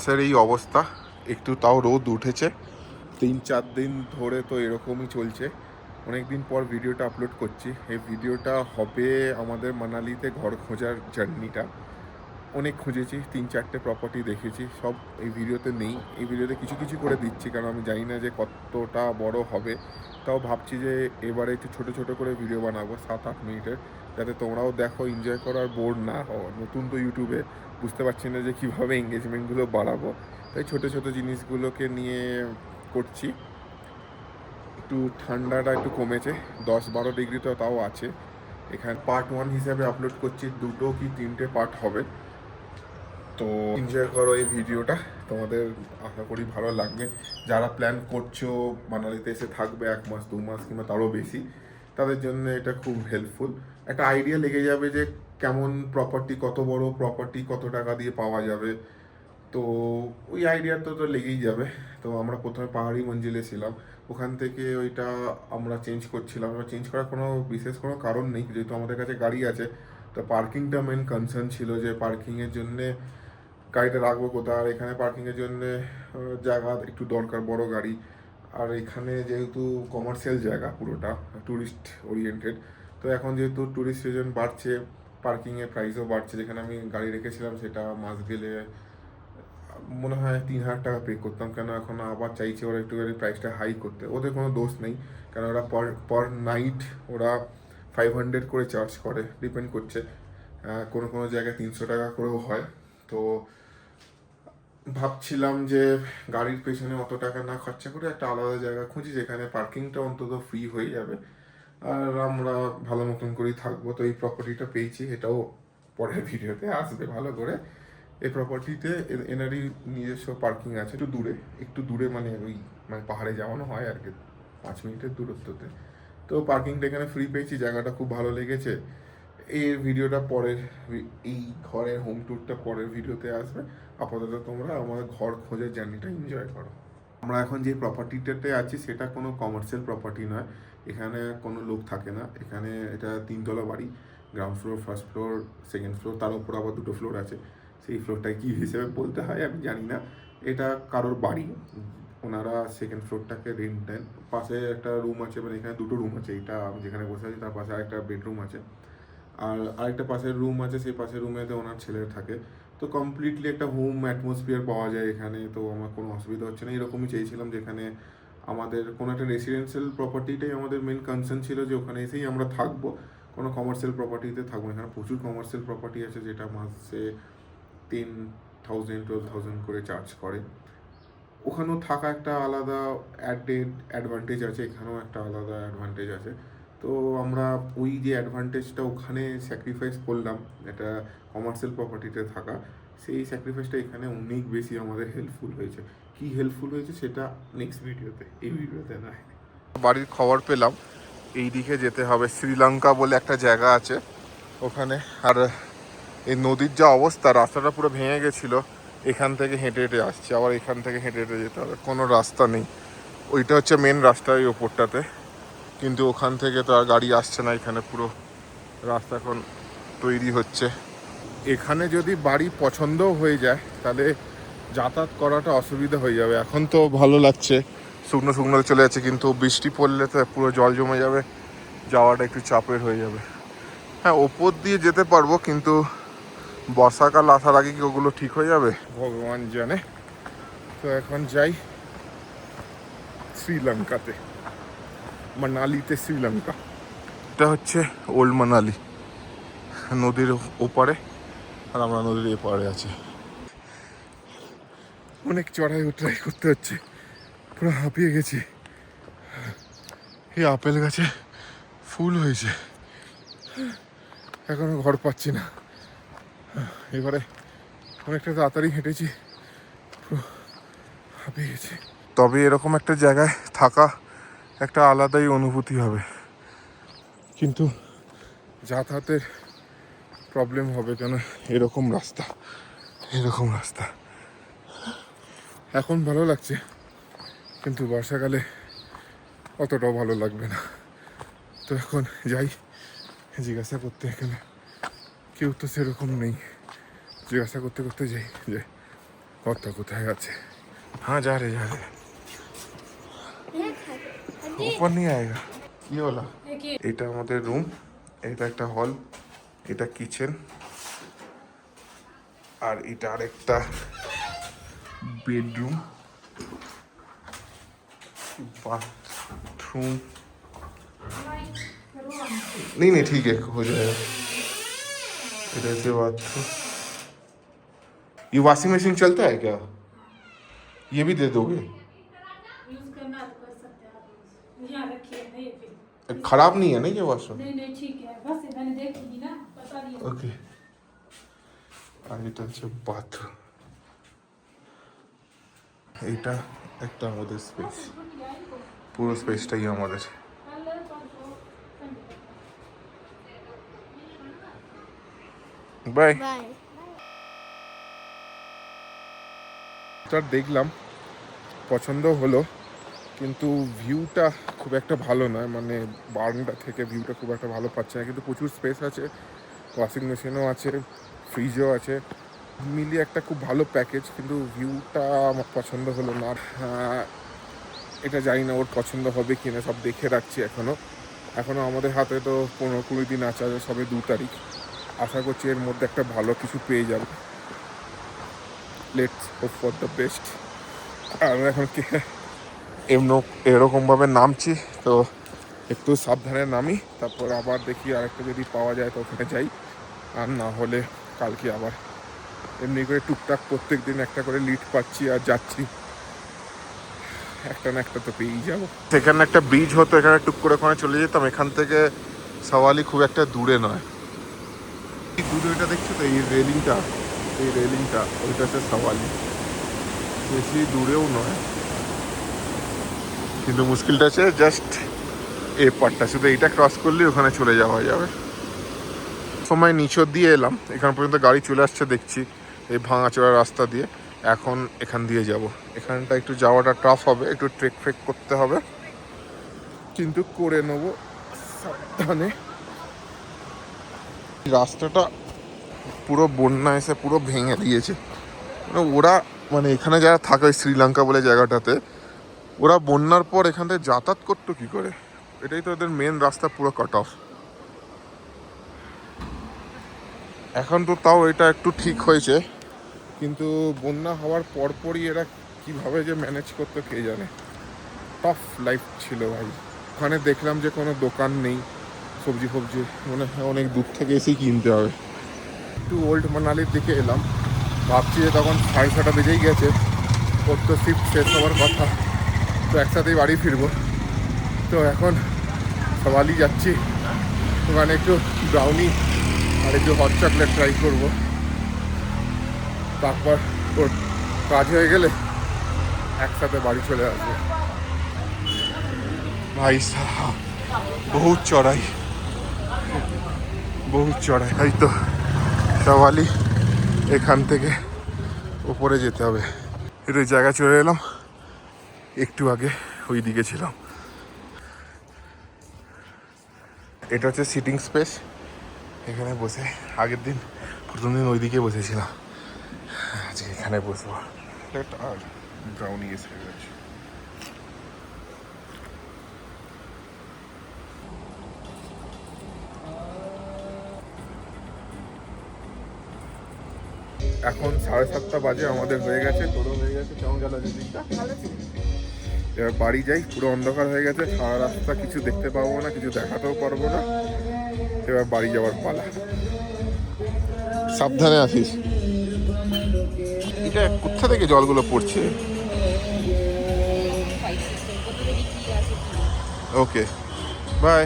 আকাশের এই অবস্থা, একটু তাও রোদ উঠেছে। 3-4 দিন ধরে তো এরকমই চলছে। অনেক দিন পর ভিডিওটা আপলোড করছি। এই ভিডিওটা হবে আমাদের মানালিতে ঘর খোঁজার জার্নিটা। অনেক খুঁজেছি, 3-4টে প্রপার্টি দেখেছি, সব এই ভিডিওতে নেই। এই ভিডিওতে কিছু কিছু করে দিচ্ছি কারণ আমি জানি না যে কতটা বড় হবে। তাও ভাবছি যে এবারে একটু ছোট ছোট করে ভিডিও বানাবো 7-8 মিনিটের, যাতে তোমরাও দেখো, এনজয় করো আর বোর না হও। নতুন তো ইউটিউবে, বুঝতে পারছি না যে কীভাবে এঙ্গেজমেন্টগুলো বাড়াবো, তাই ছোট ছোট জিনিসগুলোকে নিয়ে করছি। একটু ঠান্ডাটা একটু কমেছে, 10-12 ডিগ্রি তো তাও আছে। এখানে পার্ট 1 হিসাবে আপলোড করছি, 2 কি 3টে পার্ট হবে। তো এনজয় করো এই ভিডিওটা, তোমাদের আশা করি ভালো লাগবে। যারা প্ল্যান করছো মানালিতে এসে থাকবে 1 মাস 2 মাস কিংবা তারও বেশি, তাদের জন্য এটা খুব হেল্পফুল। একটা আইডিয়া লেগে যাবে যে কেমন প্রপার্টি, কত বড় প্রপার্টি, কত টাকা দিয়ে পাওয়া যাবে। তো ওই আইডিয়া তো লেগেই যাবে। তো আমরা প্রথমে পাহাড়ি মঞ্জিলে ছিলাম, ওখান থেকে ওইটা আমরা চেঞ্জ করছিলাম। এবার চেঞ্জ করার কোনো বিশেষ কোনো কারণ নেই, যেহেতু আমাদের কাছে গাড়ি আছে। তো পার্কিংটা মেন কনসার্ন ছিল, যে পার্কিংয়ের জন্যে গাড়িটা রাখবো কোথায়। আর এখানে পার্কিংয়ের জন্যে জায়গা একটু দরকার, বড় গাড়ি। আর এখানে যেহেতু কমার্শিয়াল জায়গা, পুরোটা ট্যুরিস্ট ওরিয়েন্টেড, তো এখন যেহেতু ট্যুরিস্ট সিজন বাড়ছে, পার্কিংয়ের প্রাইসও বাড়ছে। যেখানে আমি গাড়ি রেখেছিলাম সেটা মাস গেলে মনে হয় 3,000 টাকা পে করতাম, কেন এখন আবার চাইছে ওরা একটুখানি প্রাইসটা হাই করতে। ওদের কোনো দোষ নেই, কারণ ওরা পার নাইট ওরা 500 করে চার্জ করে, ডিপেন্ড করছে। কোনো কোনো জায়গায় 300 টাকা করেও হয়। তো ভাবছিলাম যে গাড়ির পেছনে অত টাকা না খরচা করে একটা আলাদা জায়গা খুঁজি, যেখানে পার্কিংটা অন্তত ফ্রি হয়ে যাবে আর আমরা ভালো মতন করেই থাকবো। তো এই প্রপার্টিটা পেয়েছি, এটাও পরের ভিডিওতে আসবে ভালো করে। এই প্রপার্টিতে এনারই নিজস্ব পার্কিং আছে, একটু দূরে মানে ওই মানে পাহাড়ে যাওয়ানো হয় আর কি, 5 মিনিটের দূরত্বতে। তো পার্কিংটা এখানে ফ্রি পেয়েছি, জায়গাটা খুব ভালো লেগেছে। এই ভিডিওটা পরের, এই ঘরের হোম ট্যুরটা পরের ভিডিওতে আসবে। আপাতত তোমরা আমাদের ঘর খোঁজার জার্নিটা এনজয় করো। আমরা এখন যে প্রপার্টিটাতে আছি সেটা কোনো কমার্শিয়াল প্রপার্টি নয়, এখানে কোনো লোক থাকে না। এখানে এটা 3 তলা বাড়ি, ground floor, first floor, second floor, তার উপর আবার 2টো ফ্লোর আছে। সেই ফ্লোরটায় কী হিসেবে বলতে হয় আমি জানি না। এটা কারোর বাড়ি, ওনারা সেকেন্ড ফ্লোরটাকে রেন্ট দেন। পাশে একটা রুম আছে, মানে এখানে 2টো রুম আছে। এটা আমি যেখানে বসে আছি তার পাশে আরেকটা বেডরুম আছে, আর আরেকটা পাশের রুম আছে, সেই পাশের রুমেতে ওনার ছেলে থাকে। তো কমপ্লিটলি একটা হোম অ্যাটমসফিয়ার পাওয়া যায় এখানে। তো আমার কোনো অসুবিধা হচ্ছে না। এরকমই চেয়েছিলাম, যেখানে আমাদের কোনো একটা রেসিডেন্সিয়াল প্রপার্টিটাই আমাদের মেন কনসার্ন ছিল, যে ওখানে এসেই আমরা থাকবো, কোনো কমার্শিয়াল প্রপার্টিতে থাকবো। এখানে প্রচুর কমার্শিয়াল প্রপার্টি আছে যেটা মাসে 10,000-12,000 করে চার্জ করে। ওখানেও থাকা একটা আলাদা অ্যাডভান্টেজ আছে, এখানেও একটা আলাদা অ্যাডভান্টেজ আছে। তো আমরা ওই যে অ্যাডভান্টেজটা ওখানে স্যাক্রিফাইস করলাম, একটা কমার্শিয়াল প্রপার্টিতে থাকা, সেই স্যাক্রিফাইসটা এখানে অনেক বেশি আমাদের হেল্পফুল হয়েছে। কি হেল্পফুল হয়েছে সেটা নেক্সট ভিডিওতে, এই ভিডিওতে না। বাড়ির খবর পেলাম এই দিকে যেতে হবে, শ্রীলঙ্কা বলে একটা জায়গা আছে ওখানে। আর এই নদীর যা অবস্থা, রাস্তাটা পুরো ভেঙে গেছিলো। এখান থেকে হেঁটে হেঁটে আসছে, আবার এখান থেকে হেঁটে হেঁটে যেতে হবে, কোনো রাস্তা নেই। ওইটা হচ্ছে মেন রাস্তা ওই ওপরটাতে, কিন্তু ওখান থেকে তো আর গাড়ি আসছে না। এখানে পুরো রাস্তা এখন তৈরি হচ্ছে। এখানে যদি বাড়ি পছন্দও হয়ে যায় তাহলে যাতায়াত করাটা অসুবিধা হয়ে যাবে। এখন তো ভালো লাগছে, শুকনো শুকনো চলে যাচ্ছে, কিন্তু বৃষ্টি পড়লে তো পুরো জল জমে যাবে, যাওয়াটা একটু চাপের হয়ে যাবে। হ্যাঁ, ওপর দিয়ে যেতে পারবো, কিন্তু বর্ষাকাল আসার আগে কি ওগুলো ঠিক হয়ে যাবে ভগবান জানে। তো এখন যাই শ্রীলঙ্কাতে, মানালিতে শ্রীলঙ্কা। এটা হচ্ছে ওল্ড মানালি, নদীর ওপারে, আর আমরা নদীর এপারে আছি। অনেক চড়াই উতরাই করতে হচ্ছে, পুরো হাঁপিয়ে গেছি। এই আপেল গাছে ফুল হয়েছে, এখনো ঘর পাচ্ছি না। এবারে অনেকটা তাড়াতাড়ি হেঁটেছি, পুরো হাঁপিয়ে গেছি। তবে এরকম একটা জায়গায় থাকা একটা আলাদাই অনুভূতি হবে, কিন্তু যাতায়াতের প্রবলেম হবে, কেন এরকম রাস্তা। এখন ভালো লাগছে, কিন্তু বর্ষাকালে অতটাও ভালো লাগবে না। তো এখন যাই জিজ্ঞাসা করতে, এখানে কেউ তো সেরকম নেই। জিজ্ঞাসা করতে করতে যাই যে কত কোথায় আছে? হ্যাঁ যা রে যা রে, উপর নিয়ে আয়েগা। কি হলো? এটা আমাদের রুম, এটা একটা হল, এটা কিচেন, আর এটা আরেকটা बेडरूम, बाथरूम। नहीं नहीं ठीक है, हो जाएगा। इधर से बाथरूम। ये वॉशिंग मशीन चलता है क्या? ये भी दे दोगे? यूज करना तो कर सकते हैं आप, यहाँ रखिए नहीं फिर खराब नहीं है ना ये वॉशरूम? नहीं नहीं ठीक है, बस मैंने देखी ना पता नहीं है। ओके, আর এটা হচ্ছে বাথরুম। এটা একটা আমাদের স্পেস, পুরো স্পেসটাই আমাদের। বাই। দেখলাম, পছন্দ হলো, কিন্তু ভিউটা খুব একটা ভালো নয়, মানে বারান্দা থেকে ভিউটা খুব একটা ভালো পাচ্ছে না, কিন্তু প্রচুর স্পেস আছে, ওয়াশিং মেশিনও আছে, ফ্রিজও আছে, মিলিয়ে একটা খুব ভালো প্যাকেজ, কিন্তু ভিউটা আমার পছন্দ হলো না। এটা জানি না ওর পছন্দ হবে কি না, সব দেখে রাখছি এখনও আমাদের হাতে তো 15-20 দিন আছে, সবে 2 তারিখ। আশা করছি এর মধ্যে একটা ভালো কিছু পেয়ে যাবে। Let's hope for the best. আর এখন এরকমভাবে নামছি, তো একটু সাবধানে নামি, তারপর আবার দেখি আরেকটা যদি পাওয়া যায় তো ওখানে যাই, আর না হলে কালকে আবার এমনি করে টুকটাক প্রত্যেক দিন একটা করে লিড পাচ্ছি আর যাচ্ছি, একটা না একটা তো পেয়েই যাবো। সেখানে একটা ব্রিজ হতো, এখানে টুক করে ওখানে চলে যেতাম, এখান থেকে সাওয়ালি খুব একটা দূরে নয়। এই দূরে ওইটা দেখছো তো, এই রেলিংটা ওইটা হচ্ছে সাওয়ালি, বেশি দূরেও নয়, কিন্তু মুশকিলটা আছে জাস্ট এই পার্টটা, শুধু এইটা ক্রস করলে ওখানে চলে যাওয়া যাবে। সময় নিচর দিয়ে এলাম, এখান পর্যন্ত গাড়ি চলে আসছে দেখছি, এই ভাঙাচোরা রাস্তা দিয়ে। এখন এখান দিয়ে যাব, এখানটা একটু যাওয়াটা টাফ হবে, একটু ট্রেক করতে হবে, কিন্তু করে নেবো সাবধানে। রাস্তাটা পুরো বন্যা এসে পুরো ভেঙে দিয়েছে, মানে এখানে যারা থাকে শ্রীলঙ্কা বলে জায়গাটাতে, ওরা বন্যার পর এখান থেকে যাতায়াত করতো কি করে? এটাই তো ওদের মেন রাস্তা, পুরো কাট অফ। এখন তো তাও এটা একটু ঠিক হয়েছে, কিন্তু বন্যা হওয়ার পরপরই এরা কিভাবে যে ম্যানেজ করতো কে জানে। টাফ লাইফ ছিল ভাই। ওখানে দেখলাম যে কোনো দোকান নেই, সবজি মনে হয় অনেক দূর থেকে এসেই কিনতে হবে। একটু ওল্ড মানালির দিকে এলাম, ভাবছি যে তখন 6:30 বেজেই গেছে, ওর তো শিফট শেষ হওয়ার কথা, তো একসাথেই বাড়ি ফিরবো। তো এখন সবাই যাচ্ছি, ওখানে একটু ব্রাউনি আর একটু হট চকলেট ট্রাই করবো, তারপর ওর কাজ হয়ে গেলে একসাথে বাড়ি চলে আসবো। ভাই সাহাব বহুত চড়াই, এই তো সওয়ালি, এখান থেকে উপরে যেতে হবে। একটু জায়গা চলে এলাম, একটু আগে ওই দিকে ছিলাম। এটা হচ্ছে সিটিং স্পেস, এখানে বসে আগের দিন প্রথম দিন ওই দিকে বসেছিলাম, আজকে এখানে বসবো। আর ব্রাউনি এসে গেছে। এখন 7:30 বাজে, আমাদের হয়ে গেছে, তোরও হয়ে গেছে। কেমন গেল দিকটা? এবার বাড়ি যাই, পুরো অন্ধকার হয়ে গেছে, সারা রাস্তা কিছু দেখতে পাবো না, কিছু দেখাতেও পারবো না। এবার বাড়ি যাওয়ার পালা। সাবধানে আসিস। এটা কোথা থেকে জলগুলো পড়ছে? Okay bye.